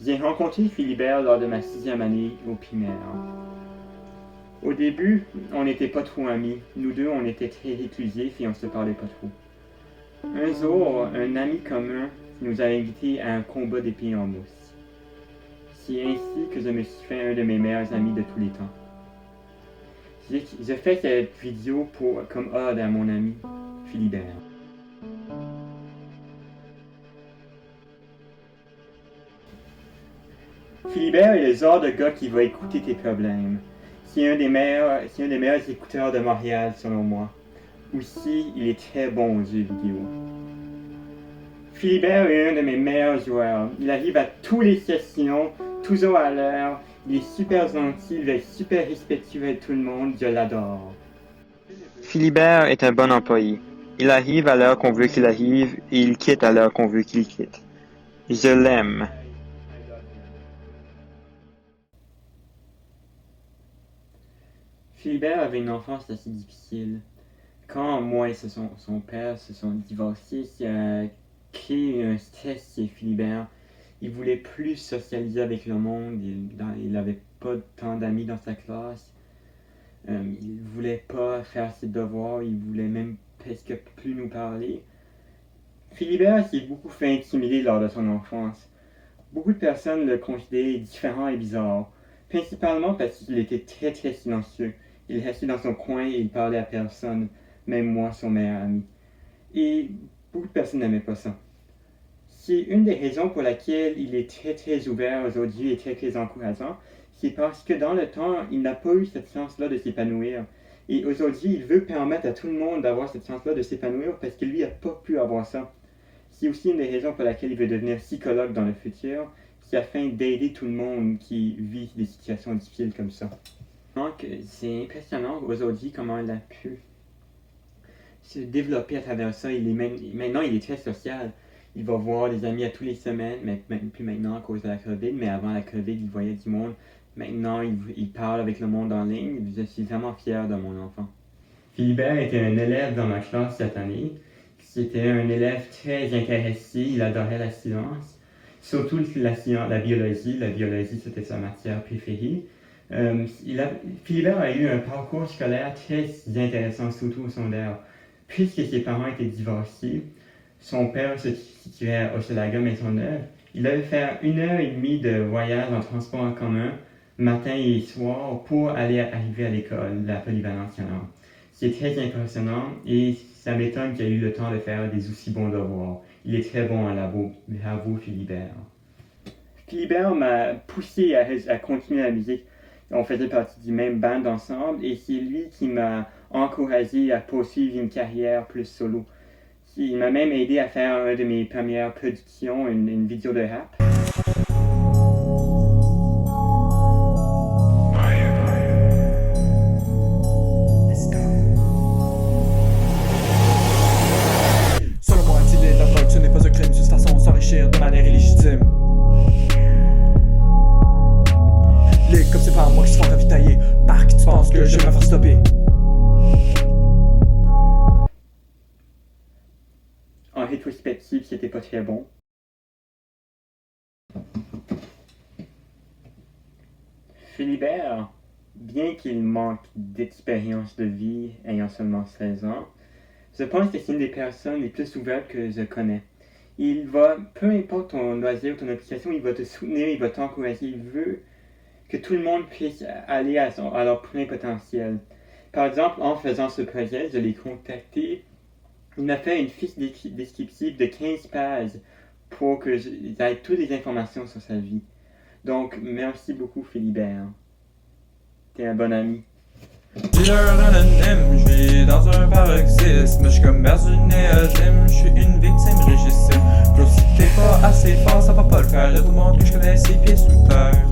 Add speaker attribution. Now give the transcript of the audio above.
Speaker 1: J'ai rencontré Philibert lors de ma 6e année au primaire. Au début, on n'était pas trop amis. Nous deux, on était très réclusifs et on se parlait pas trop. Un jour, un ami commun nous a invités à un combat d'épée en mousse. C'est ainsi que je me suis fait un de mes meilleurs amis de tous les temps. Je fais cette vidéo comme ode à mon ami Philibert. Philibert est le genre de gars qui va écouter tes problèmes. C'est un des meilleurs écouteurs de Montréal selon moi. Aussi, il est très bon aux jeux vidéo. Philibert est un de mes meilleurs joueurs. Il arrive à tous les sessions, toujours à l'heure. Il est super gentil, il est super respectueux avec tout le monde, je l'adore.
Speaker 2: Philibert est un bon employé. Il arrive à l'heure qu'on veut qu'il arrive et il quitte à l'heure qu'on veut qu'il quitte. Je l'aime.
Speaker 1: Philibert avait une enfance assez difficile. Quand moi et son père se sont divorcés, ça a créé un stress chez Philibert. Il voulait plus socialiser avec le monde, il n'avait pas tant d'amis dans sa classe. Il voulait pas faire ses devoirs, il voulait même presque plus nous parler. Philibert s'est beaucoup fait intimider lors de son enfance. Beaucoup de personnes le considéraient différent et bizarre, principalement parce qu'il était très très silencieux. Il restait dans son coin et il parlait à personne, même moi, son meilleur ami. Et beaucoup de personnes n'aimaient pas ça. C'est une des raisons pour laquelle il est très très ouvert aujourd'hui et très très encourageant. C'est parce que dans le temps, il n'a pas eu cette chance-là de s'épanouir. Et aujourd'hui, il veut permettre à tout le monde d'avoir cette chance-là de s'épanouir parce que lui n'a pas pu avoir ça. C'est aussi une des raisons pour laquelle il veut devenir psychologue dans le futur. C'est afin d'aider tout le monde qui vit des situations difficiles comme ça. Donc, c'est impressionnant aujourd'hui comment il a pu se développer à travers ça. Maintenant, il est très social. Il va voir des amis à tous les semaines, mais même plus maintenant à cause de la COVID, mais avant la COVID, il voyait du monde. Maintenant, il parle avec le monde en ligne. Je suis vraiment fier de mon enfant. Philibert était un élève dans ma classe cette année. C'était un élève très intéressé, il adorait la science, surtout la biologie. La biologie, c'était sa matière préférée. Philibert a eu un parcours scolaire très intéressant, surtout au secondaire. Puisque ses parents étaient divorcés, son père se situait à Hochelaga Maisonneuve. Il devait faire 1h30 de voyage en transport en commun, matin et soir, pour arriver à l'école, la polyvalence Canan. C'est très impressionnant et ça m'étonne qu'il ait eu le temps de faire des aussi bons devoirs. Il est très bon en labo. Bravo, Philibert. Philibert m'a poussé à continuer la musique. On faisait partie du même band ensemble et c'est lui qui m'a encouragé à poursuivre une carrière plus solo. Il m'a même aidé à faire une de mes premières productions, une vidéo de rap.
Speaker 3: Selon moi, dealer la drogue, ce n'est pas un crime, c'est une façon de s'enrichir de manière illégitime. Les comme c'est pas moi qui se font ravitailler, par qui tu penses que je vais me faire stopper?
Speaker 1: En rétrospective, c'était pas très bon. Philibert, bien qu'il manque d'expérience de vie ayant seulement 16 ans, je pense que c'est une des personnes les plus ouvertes que je connais. Il va, peu importe ton loisir ou ton application, il va te soutenir, il va t'encourager, il veut que tout le monde puisse aller à leur plein potentiel. Par exemple, en faisant ce projet, je l'ai contacté. Il m'a fait une fiche descriptive de 15 pages pour que j'aie toutes les informations sur sa vie. Donc, merci beaucoup, Philibert. T'es un bon ami.
Speaker 3: Dealer anonyme, je vis dans un paroxysme. Je suis comme perdu néodyme, je suis une victime régissime. Bro, si t'es pas assez fort, ça va pas le faire. Y'a tout le monde que je connais, ses pieds sous terre.